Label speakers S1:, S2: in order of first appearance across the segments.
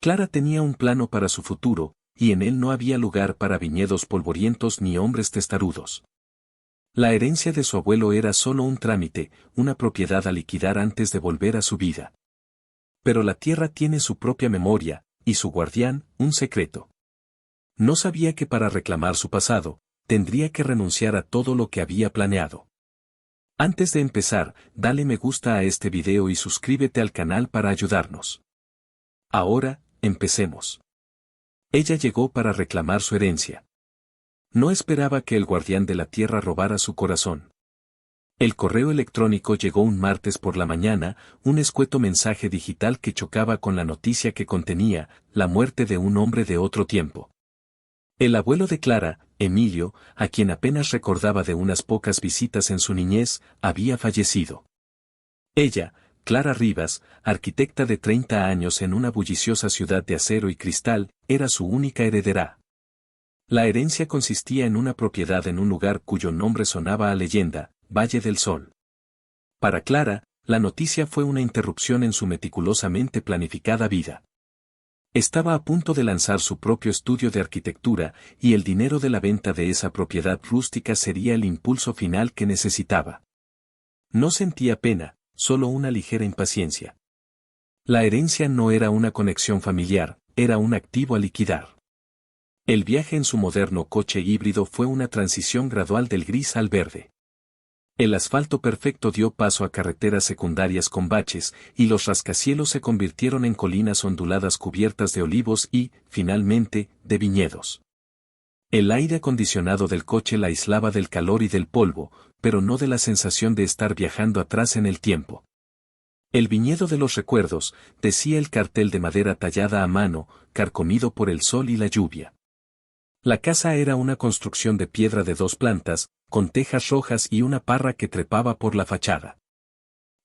S1: Clara tenía un plano para su futuro, y en él no había lugar para viñedos polvorientos ni hombres testarudos. La herencia de su abuelo era solo un trámite, una propiedad a liquidar antes de volver a su vida. Pero la tierra tiene su propia memoria, y su guardián, un secreto. No sabía que para reclamar su pasado, tendría que renunciar a todo lo que había planeado. Antes de empezar, dale me gusta a este video y suscríbete al canal para ayudarnos. Ahora, empecemos. Ella llegó para reclamar su herencia. No esperaba que el guardián de la tierra robara su corazón. El correo electrónico llegó un martes por la mañana, un escueto mensaje digital que chocaba con la noticia que contenía, la muerte de un hombre de otro tiempo. El abuelo de Clara, Emilio, a quien apenas recordaba de unas pocas visitas en su niñez, había fallecido. Ella, Clara Rivas, arquitecta de 30 años en una bulliciosa ciudad de acero y cristal, era su única heredera. La herencia consistía en una propiedad en un lugar cuyo nombre sonaba a leyenda, Valle del Sol. Para Clara, la noticia fue una interrupción en su meticulosamente planificada vida. Estaba a punto de lanzar su propio estudio de arquitectura, y el dinero de la venta de esa propiedad rústica sería el impulso final que necesitaba. No sentía pena, solo una ligera impaciencia. La herencia no era una conexión familiar, era un activo a liquidar. El viaje en su moderno coche híbrido fue una transición gradual del gris al verde. El asfalto perfecto dio paso a carreteras secundarias con baches, y los rascacielos se convirtieron en colinas onduladas cubiertas de olivos y, finalmente, de viñedos. El aire acondicionado del coche la aislaba del calor y del polvo, pero no de la sensación de estar viajando atrás en el tiempo. El viñedo de los recuerdos, decía el cartel de madera tallada a mano, carcomido por el sol y la lluvia. La casa era una construcción de piedra de 2 plantas, con tejas rojas y una parra que trepaba por la fachada.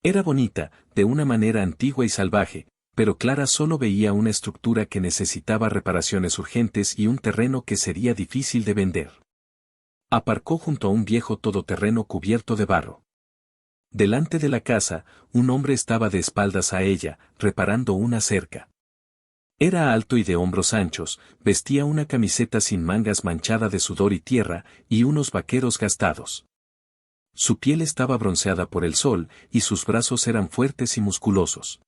S1: Era bonita, de una manera antigua y salvaje, pero Clara solo veía una estructura que necesitaba reparaciones urgentes y un terreno que sería difícil de vender. Aparcó junto a un viejo todoterreno cubierto de barro. Delante de la casa, un hombre estaba de espaldas a ella, reparando una cerca. Era alto y de hombros anchos, vestía una camiseta sin mangas manchada de sudor y tierra, y unos vaqueros gastados. Su piel estaba bronceada por el sol, y sus brazos eran fuertes y musculosos.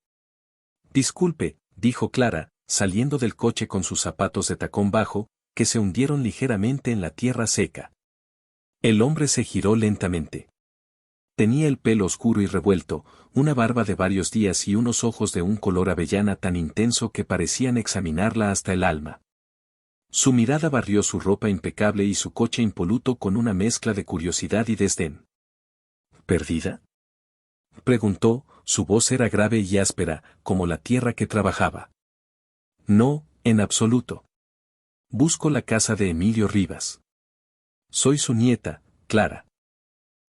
S1: «Disculpe», dijo Clara, saliendo del coche con sus zapatos de tacón bajo, que se hundieron ligeramente en la tierra seca. El hombre se giró lentamente. Tenía el pelo oscuro y revuelto, una barba de varios días y unos ojos de un color avellana tan intenso que parecían examinarla hasta el alma. Su mirada barrió su ropa impecable y su coche impoluto con una mezcla de curiosidad y desdén. ¿Perdida?, preguntó, su voz era grave y áspera, como la tierra que trabajaba. No, en absoluto. Busco la casa de Emilio Rivas. Soy su nieta, Clara.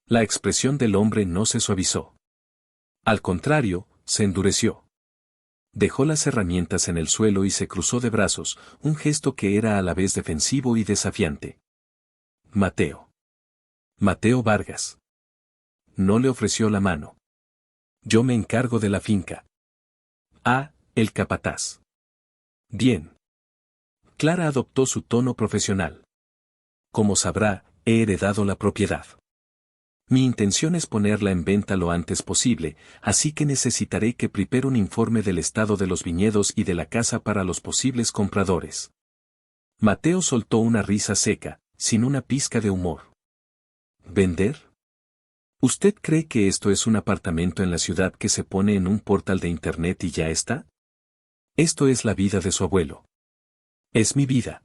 S1: La expresión del hombre no se suavizó. Al contrario, se endureció. Dejó las herramientas en el suelo y se cruzó de brazos, un gesto que era a la vez defensivo y desafiante. Mateo. Mateo Vargas. No le ofreció la mano. Yo me encargo de la finca. Ah, el capataz. Bien. Clara adoptó su tono profesional. Como sabrá, he heredado la propiedad. Mi intención es ponerla en venta lo antes posible, así que necesitaré que prepare un informe del estado de los viñedos y de la casa para los posibles compradores. Mateo soltó una risa seca, sin una pizca de humor. ¿Vender? ¿Usted cree que esto es un apartamento en la ciudad que se pone en un portal de internet y ya está? Esto es la vida de su abuelo. Es mi vida.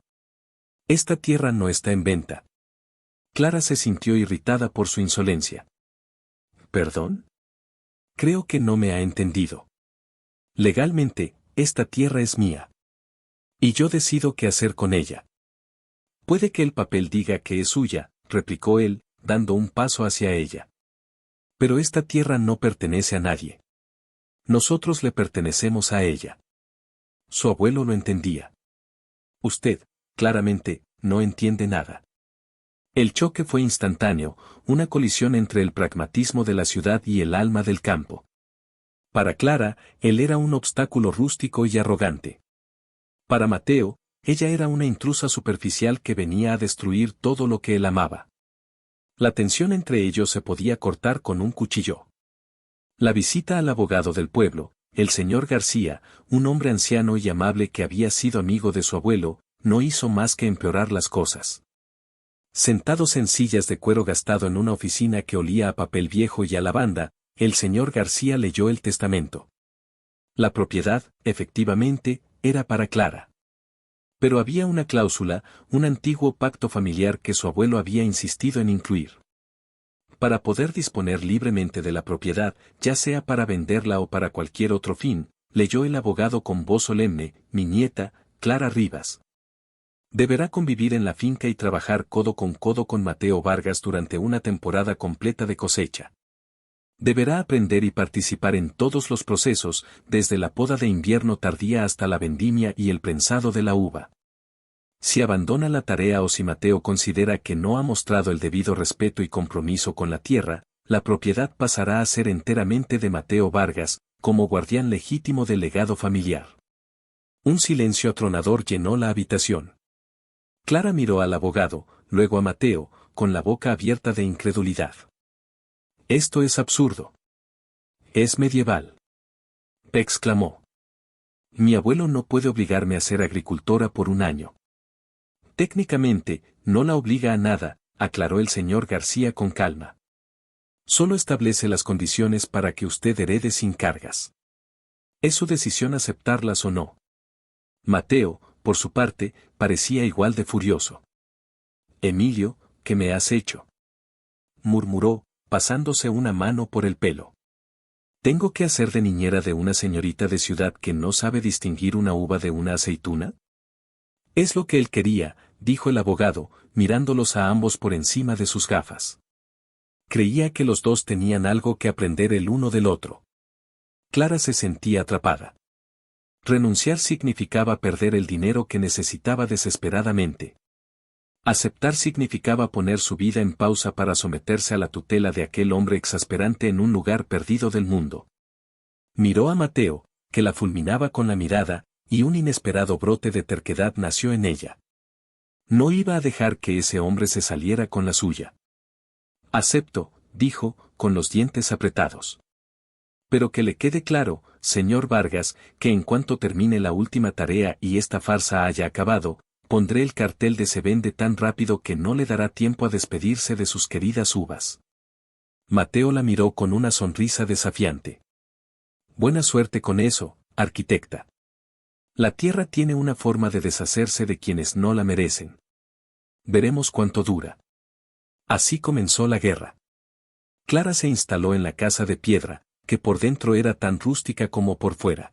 S1: Esta tierra no está en venta. Clara se sintió irritada por su insolencia. ¿Perdón? Creo que no me ha entendido. Legalmente, esta tierra es mía. Y yo decido qué hacer con ella. Puede que el papel diga que es suya, replicó él, dando un paso hacia ella. Pero esta tierra no pertenece a nadie. Nosotros le pertenecemos a ella. Su abuelo lo entendía. Usted, claramente, no entiende nada. El choque fue instantáneo, una colisión entre el pragmatismo de la ciudad y el alma del campo. Para Clara, él era un obstáculo rústico y arrogante. Para Mateo, ella era una intrusa superficial que venía a destruir todo lo que él amaba. La tensión entre ellos se podía cortar con un cuchillo. La visita al abogado del pueblo, el señor García, un hombre anciano y amable que había sido amigo de su abuelo, no hizo más que empeorar las cosas. Sentados en sillas de cuero gastado en una oficina que olía a papel viejo y a lavanda, el señor García leyó el testamento. La propiedad, efectivamente, era para Clara. Pero había una cláusula, un antiguo pacto familiar que su abuelo había insistido en incluir. Para poder disponer libremente de la propiedad, ya sea para venderla o para cualquier otro fin, leyó el abogado con voz solemne: mi nieta, Clara Rivas. Deberá convivir en la finca y trabajar codo con Mateo Vargas durante una temporada completa de cosecha. Deberá aprender y participar en todos los procesos, desde la poda de invierno tardía hasta la vendimia y el prensado de la uva. Si abandona la tarea o si Mateo considera que no ha mostrado el debido respeto y compromiso con la tierra, la propiedad pasará a ser enteramente de Mateo Vargas, como guardián legítimo del legado familiar. Un silencio atronador llenó la habitación. Clara miró al abogado, luego a Mateo, con la boca abierta de incredulidad. Esto es absurdo. Es medieval. Exclamó. Mi abuelo no puede obligarme a ser agricultora por un año. Técnicamente, no la obliga a nada, aclaró el señor García con calma. Solo establece las condiciones para que usted herede sin cargas. Es su decisión aceptarlas o no. Mateo, por su parte, parecía igual de furioso. Emilio, ¿qué me has hecho?, murmuró, pasándose una mano por el pelo. ¿Tengo que hacer de niñera de una señorita de ciudad que no sabe distinguir una uva de una aceituna? Es lo que él quería, dijo el abogado, mirándolos a ambos por encima de sus gafas. Creía que los dos tenían algo que aprender el uno del otro. Clara se sentía atrapada. Renunciar significaba perder el dinero que necesitaba desesperadamente. Aceptar significaba poner su vida en pausa para someterse a la tutela de aquel hombre exasperante en un lugar perdido del mundo. Miró a Mateo, que la fulminaba con la mirada, y un inesperado brote de terquedad nació en ella. No iba a dejar que ese hombre se saliera con la suya. Acepto, dijo, con los dientes apretados. Pero que le quede claro, señor Vargas, que en cuanto termine la última tarea y esta farsa haya acabado, pondré el cartel de se vende tan rápido que no le dará tiempo a despedirse de sus queridas uvas. Mateo la miró con una sonrisa desafiante. Buena suerte con eso, arquitecta. La tierra tiene una forma de deshacerse de quienes no la merecen. Veremos cuánto dura. Así comenzó la guerra. Clara se instaló en la casa de piedra, que por dentro era tan rústica como por fuera.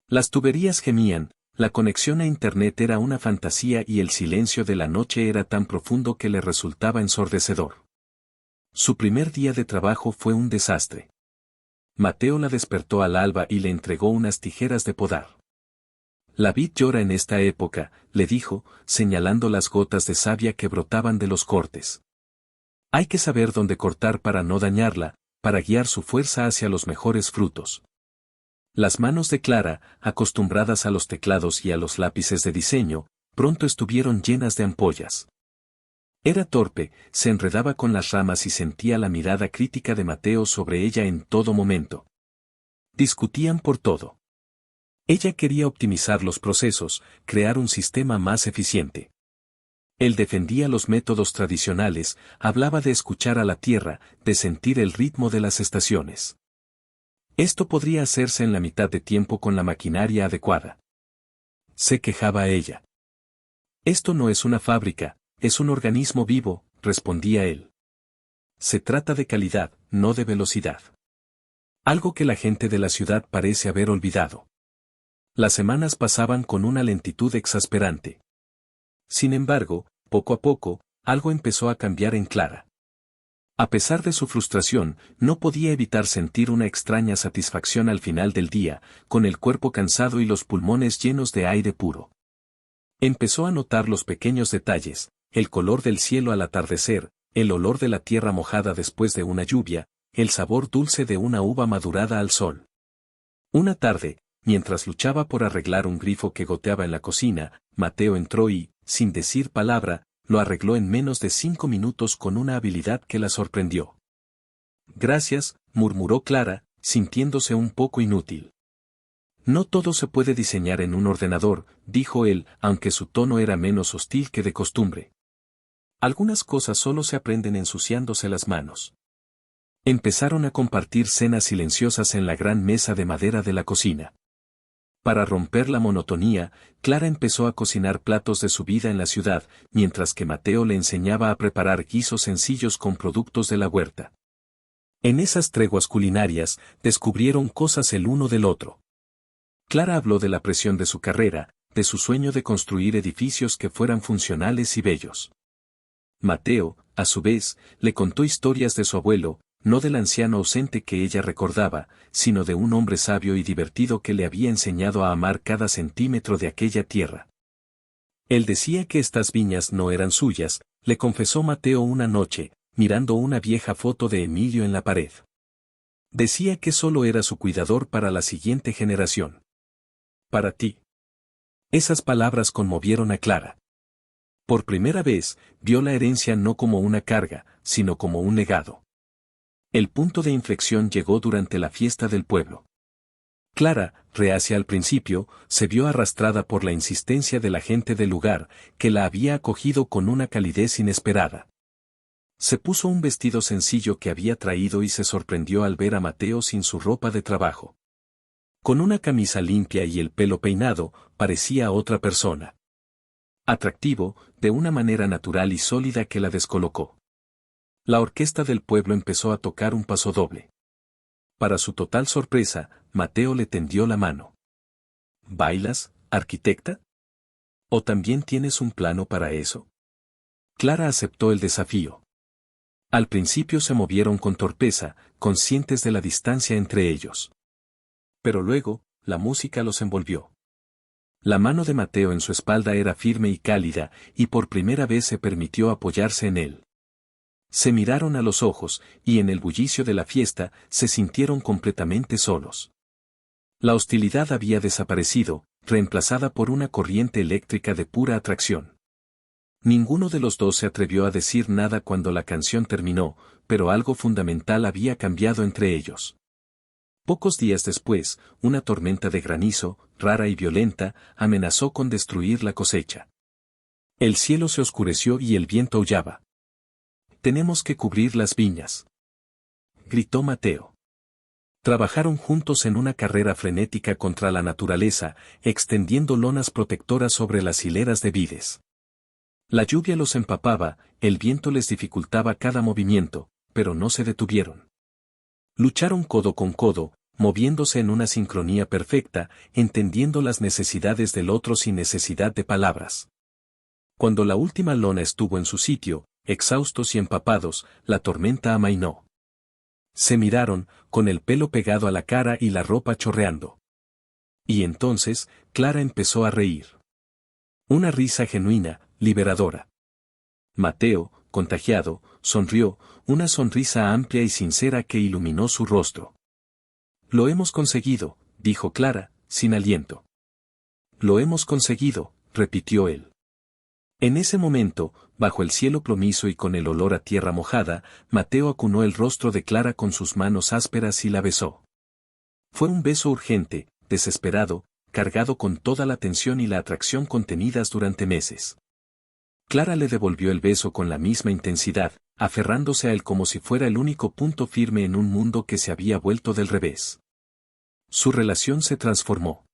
S1: Las tuberías gemían, la conexión a Internet era una fantasía y el silencio de la noche era tan profundo que le resultaba ensordecedor. Su primer día de trabajo fue un desastre. Mateo la despertó al alba y le entregó unas tijeras de podar. La vid llora en esta época, le dijo, señalando las gotas de savia que brotaban de los cortes. Hay que saber dónde cortar para no dañarla, para guiar su fuerza hacia los mejores frutos. Las manos de Clara, acostumbradas a los teclados y a los lápices de diseño, pronto estuvieron llenas de ampollas. Era torpe, se enredaba con las ramas y sentía la mirada crítica de Mateo sobre ella en todo momento. Discutían por todo. Ella quería optimizar los procesos, crear un sistema más eficiente. Él defendía los métodos tradicionales, hablaba de escuchar a la tierra, de sentir el ritmo de las estaciones. Esto podría hacerse en la mitad de tiempo con la maquinaria adecuada. Se quejaba ella. Esto no es una fábrica, es un organismo vivo, respondía él. Se trata de calidad, no de velocidad. Algo que la gente de la ciudad parece haber olvidado. Las semanas pasaban con una lentitud exasperante. Sin embargo, poco a poco, algo empezó a cambiar en Clara. A pesar de su frustración, no podía evitar sentir una extraña satisfacción al final del día, con el cuerpo cansado y los pulmones llenos de aire puro. Empezó a notar los pequeños detalles, el color del cielo al atardecer, el olor de la tierra mojada después de una lluvia, el sabor dulce de una uva madurada al sol. Una tarde, mientras luchaba por arreglar un grifo que goteaba en la cocina, Mateo entró y, sin decir palabra, lo arregló en menos de 5 minutos con una habilidad que la sorprendió. Gracias, murmuró Clara, sintiéndose un poco inútil. No todo se puede diseñar en un ordenador, dijo él, aunque su tono era menos hostil que de costumbre. Algunas cosas solo se aprenden ensuciándose las manos. Empezaron a compartir cenas silenciosas en la gran mesa de madera de la cocina. Para romper la monotonía, Clara empezó a cocinar platos de su vida en la ciudad, mientras que Mateo le enseñaba a preparar guisos sencillos con productos de la huerta. En esas treguas culinarias, descubrieron cosas el uno del otro. Clara habló de la presión de su carrera, de su sueño de construir edificios que fueran funcionales y bellos. Mateo, a su vez, le contó historias de su abuelo, no del anciano ausente que ella recordaba, sino de un hombre sabio y divertido que le había enseñado a amar cada centímetro de aquella tierra. Él decía que estas viñas no eran suyas, le confesó Mateo una noche, mirando una vieja foto de Emilio en la pared. Decía que solo era su cuidador para la siguiente generación. Para ti. Esas palabras conmovieron a Clara. Por primera vez, vio la herencia no como una carga, sino como un legado. El punto de inflexión llegó durante la fiesta del pueblo. Clara, reacia al principio, se vio arrastrada por la insistencia de la gente del lugar, que la había acogido con una calidez inesperada. Se puso un vestido sencillo que había traído y se sorprendió al ver a Mateo sin su ropa de trabajo. Con una camisa limpia y el pelo peinado, parecía otra persona. Atractivo, de una manera natural y sólida que la descolocó. La orquesta del pueblo empezó a tocar un pasodoble. Para su total sorpresa, Mateo le tendió la mano. ¿Bailas, arquitecta? ¿O también tienes un plano para eso? Clara aceptó el desafío. Al principio se movieron con torpeza, conscientes de la distancia entre ellos. Pero luego, la música los envolvió. La mano de Mateo en su espalda era firme y cálida, y por primera vez se permitió apoyarse en él. Se miraron a los ojos, y en el bullicio de la fiesta, se sintieron completamente solos. La hostilidad había desaparecido, reemplazada por una corriente eléctrica de pura atracción. Ninguno de los dos se atrevió a decir nada cuando la canción terminó, pero algo fundamental había cambiado entre ellos. Pocos días después, una tormenta de granizo, rara y violenta, amenazó con destruir la cosecha. El cielo se oscureció y el viento aullaba. «Tenemos que cubrir las viñas», gritó Mateo. Trabajaron juntos en una carrera frenética contra la naturaleza, extendiendo lonas protectoras sobre las hileras de vides. La lluvia los empapaba, el viento les dificultaba cada movimiento, pero no se detuvieron. Lucharon codo con codo, moviéndose en una sincronía perfecta, entendiendo las necesidades del otro sin necesidad de palabras. Cuando la última lona estuvo en su sitio, exhaustos y empapados, la tormenta amainó. Se miraron, con el pelo pegado a la cara y la ropa chorreando. Y entonces, Clara empezó a reír. Una risa genuina, liberadora. Mateo, contagiado, sonrió, una sonrisa amplia y sincera que iluminó su rostro. «Lo hemos conseguido», dijo Clara, sin aliento. «Lo hemos conseguido», repitió él. En ese momento, bajo el cielo plomizo y con el olor a tierra mojada, Mateo acunó el rostro de Clara con sus manos ásperas y la besó. Fue un beso urgente, desesperado, cargado con toda la tensión y la atracción contenidas durante meses. Clara le devolvió el beso con la misma intensidad, aferrándose a él como si fuera el único punto firme en un mundo que se había vuelto del revés. Su relación se transformó.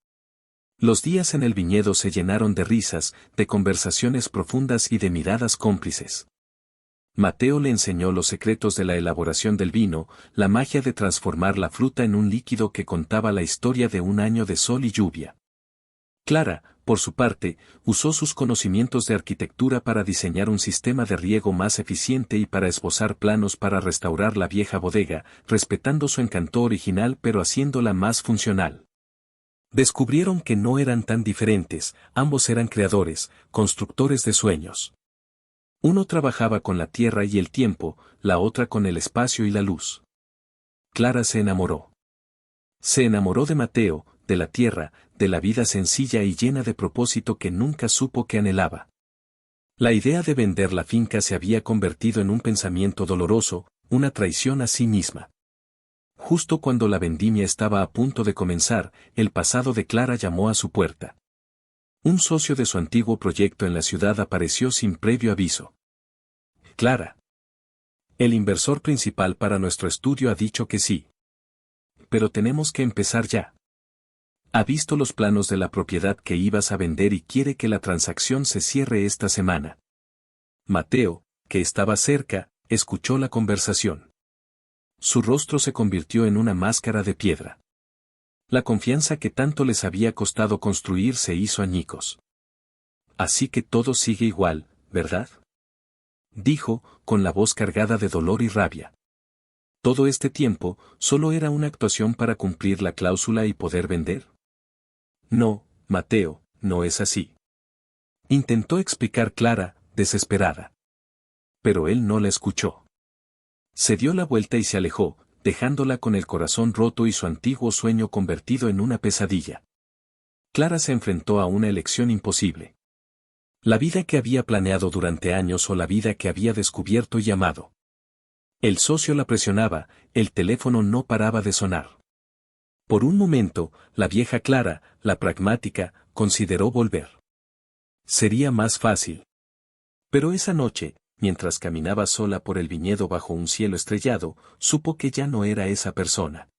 S1: Los días en el viñedo se llenaron de risas, de conversaciones profundas y de miradas cómplices. Mateo le enseñó los secretos de la elaboración del vino, la magia de transformar la fruta en un líquido que contaba la historia de un año de sol y lluvia. Clara, por su parte, usó sus conocimientos de arquitectura para diseñar un sistema de riego más eficiente y para esbozar planos para restaurar la vieja bodega, respetando su encanto original pero haciéndola más funcional. Descubrieron que no eran tan diferentes, ambos eran creadores, constructores de sueños. Uno trabajaba con la tierra y el tiempo, la otra con el espacio y la luz. Clara se enamoró. Se enamoró de Mateo, de la tierra, de la vida sencilla y llena de propósito que nunca supo que anhelaba. La idea de vender la finca se había convertido en un pensamiento doloroso, una traición a sí misma. Justo cuando la vendimia estaba a punto de comenzar, el pasado de Clara llamó a su puerta. Un socio de su antiguo proyecto en la ciudad apareció sin previo aviso. Clara. El inversor principal para nuestro estudio ha dicho que sí. Pero tenemos que empezar ya. Ha visto los planos de la propiedad que ibas a vender y quiere que la transacción se cierre esta semana. Mateo, que estaba cerca, escuchó la conversación. Su rostro se convirtió en una máscara de piedra. La confianza que tanto les había costado construir se hizo añicos. Así que todo sigue igual, ¿verdad? Dijo, con la voz cargada de dolor y rabia. Todo este tiempo, solo era una actuación para cumplir la cláusula y poder vender. No, Mateo, no es así. Intentó explicar Clara, desesperada. Pero él no la escuchó. Se dio la vuelta y se alejó, dejándola con el corazón roto y su antiguo sueño convertido en una pesadilla. Clara se enfrentó a una elección imposible. La vida que había planeado durante años o la vida que había descubierto y amado. El socio la presionaba, el teléfono no paraba de sonar. Por un momento, la vieja Clara, la pragmática, consideró volver. Sería más fácil. Pero esa noche, mientras caminaba sola por el viñedo bajo un cielo estrellado, supo que ya no era esa persona.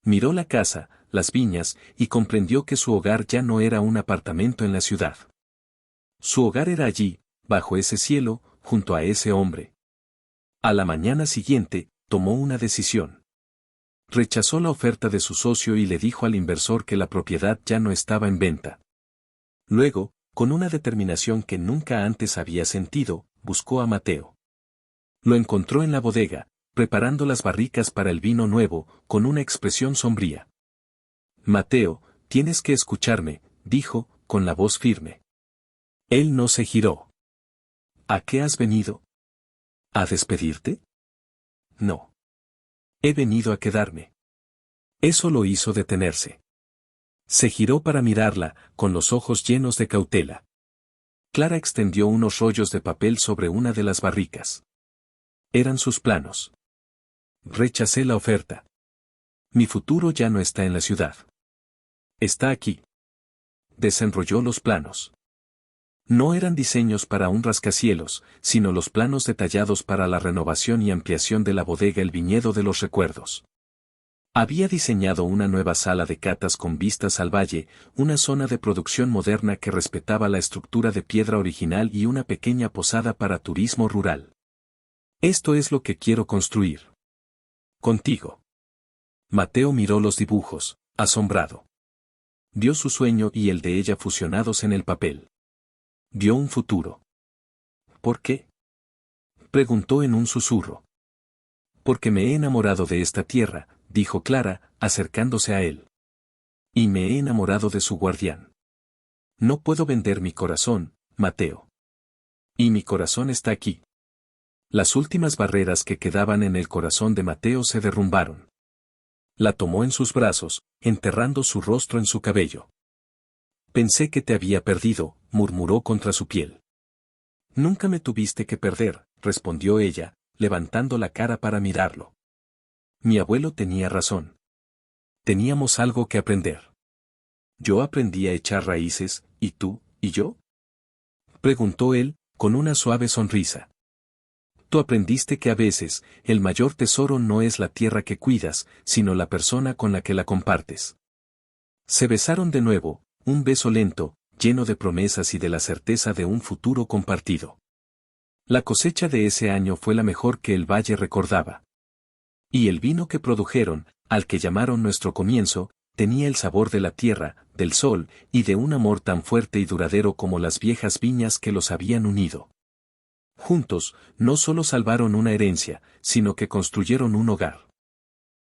S1: Miró la casa, las viñas, y comprendió que su hogar ya no era un apartamento en la ciudad. Su hogar era allí, bajo ese cielo, junto a ese hombre. A la mañana siguiente, tomó una decisión. Rechazó la oferta de su socio y le dijo al inversor que la propiedad ya no estaba en venta. Luego, con una determinación que nunca antes había sentido, buscó a Mateo. Lo encontró en la bodega, preparando las barricas para el vino nuevo, con una expresión sombría. Mateo, tienes que escucharme, dijo, con la voz firme. Él no se giró. ¿A qué has venido? ¿A despedirte? No. He venido a quedarme. Eso lo hizo detenerse. Se giró para mirarla, con los ojos llenos de cautela. Clara extendió unos rollos de papel sobre una de las barricas. Eran sus planos. Rechacé la oferta. Mi futuro ya no está en la ciudad. Está aquí. Desenrolló los planos. No eran diseños para un rascacielos, sino los planos detallados para la renovación y ampliación de la bodega El Viñedo de los Recuerdos. Había diseñado una nueva sala de catas con vistas al valle, una zona de producción moderna que respetaba la estructura de piedra original y una pequeña posada para turismo rural. Esto es lo que quiero construir. Contigo. Mateo miró los dibujos, asombrado. Vio su sueño y el de ella fusionados en el papel. Vio un futuro. ¿Por qué? Preguntó en un susurro. Porque me he enamorado de esta tierra, dijo Clara, acercándose a él. Y me he enamorado de su guardián. No puedo vender mi corazón, Mateo. Y mi corazón está aquí. Las últimas barreras que quedaban en el corazón de Mateo se derrumbaron. La tomó en sus brazos, enterrando su rostro en su cabello. Pensé que te había perdido, murmuró contra su piel. Nunca me tuviste que perder, respondió ella, levantando la cara para mirarlo. Mi abuelo tenía razón. Teníamos algo que aprender. Yo aprendí a echar raíces, ¿y tú, y yo? Preguntó él, con una suave sonrisa. Tú aprendiste que a veces, el mayor tesoro no es la tierra que cuidas, sino la persona con la que la compartes. Se besaron de nuevo, un beso lento, lleno de promesas y de la certeza de un futuro compartido. La cosecha de ese año fue la mejor que el valle recordaba. Y el vino que produjeron, al que llamaron nuestro comienzo, tenía el sabor de la tierra, del sol, y de un amor tan fuerte y duradero como las viejas viñas que los habían unido. Juntos, no solo salvaron una herencia, sino que construyeron un hogar.